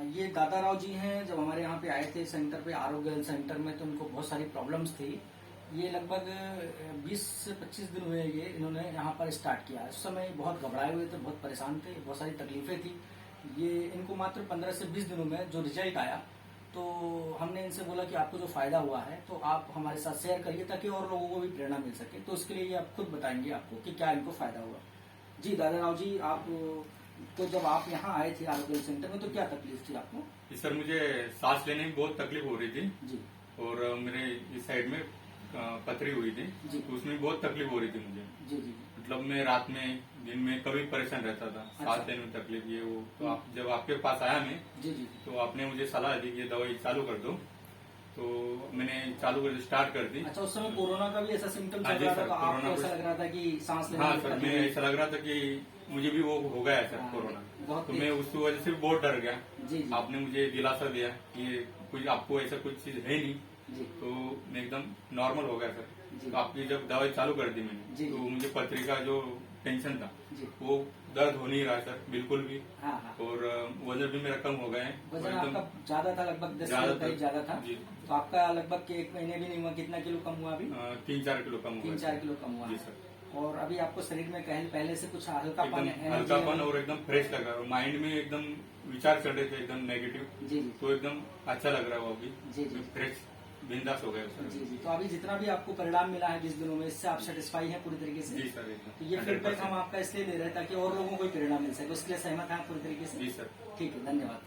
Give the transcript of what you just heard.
ये दादा राव जी हैं। जब हमारे यहाँ पे आए थे सेंटर पे, आरोग्य हेल्थ सेंटर में, तो उनको बहुत सारी प्रॉब्लम्स थी। ये लगभग 20 से 25 दिन हुए ये इन्होंने यहाँ पर स्टार्ट किया। उस समय बहुत घबराए हुए थे, बहुत परेशान थे, बहुत सारी तकलीफें थी। ये इनको मात्र 15 से 20 दिनों में जो रिजल्ट आया, तो हमने इनसे बोला कि आपको जो फायदा हुआ है तो आप हमारे साथ शेयर करिए ताकि और लोगों को भी प्रेरणा मिल सके। तो उसके लिए ये आप खुद बताएंगे आपको कि क्या इनको फायदा हुआ। जी दादा राव जी, आप तो जब आप यहाँ आए थे आरोग्य सेंटर में तो क्या तकलीफ थी आपको? जी सर, मुझे सांस लेने में बहुत तकलीफ हो रही थी जी और मेरे इस साइड में पथरी हुई थी जी। तो उसमें बहुत तकलीफ हो रही थी मुझे। जी जी। मतलब मैं रात में दिन में कभी परेशान रहता था, सांस लेने में तकलीफ ये वो। तो आप जब आपके पास आया मैं, जी जी। तो आपने मुझे सलाह दी कि ये दवाई चालू कर दो, तो मैंने चालू कर स्टार्ट कर दी। अच्छा, उस समय कोरोना का भी ऐसा सिम्टम हाँ चल जी रहा था सर, तो आपको कोरोना ऐसा लग रहा था कि सांस लेने हाँ में सर, तकलीफ मैं ऐसा लग रहा था कि मुझे भी वो हो गया है सर हाँ, कोरोना। बहुत तो तेज। मैं उस वजह से बहुत डर गया। जी जी। आपने मुझे दिलासा दिया कि ये कुछ आपको ऐसा कुछ चीज है नहीं, जी तो मैं एकदम नॉर्मल हो गया सर। जी। तो आपकी जब दवाई चालू कर दी मैंने, जी। तो मुझे पथरी का जो टेंशन था जी। वो दर्द हो नहीं रहा सर बिल्कुल भी। हाँ हाँ। और वजन भी मेरा कम हो गया है। वजन और एकदम आपका ज्यादा था, लगभग 10 ज्यादा किलो करीब ज्यादा था। जी। तो आपका लगभग 1 महीने भी नहीं हुआ, कितना किलो कम हुआ अभी? 3-4 किलो कम हुआ है 3-4 किलो कम हुआ जी है। सर। और अभी आपको शरीर में पहले से कुछ हल्कापन, एकदम एनर्जी हल्कापन और एकदम फ्रेश लग रहा है। माइंड में एकदम विचार चल रहे थे एकदम नेगेटिव, जी जी। तो एकदम अच्छा लग रहा है वो अभी। जी जी। फ्रेश बिंदास हो गया सर। जी जी। तो अभी जितना भी आपको परिणाम मिला है 20 दिनों में, इससे आप सेटिस्फाई हैं पूरी तरीके से? जी सर, एकदम। तो ये फीडबैक 100%। हम आपका इसलिए दे रहे हैं ताकि और लोगों को भी प्रेरणा मिल सके, उसके लिए सहमत हैं आप पूरी तरीके से? जी सर। ठीक है, धन्यवाद।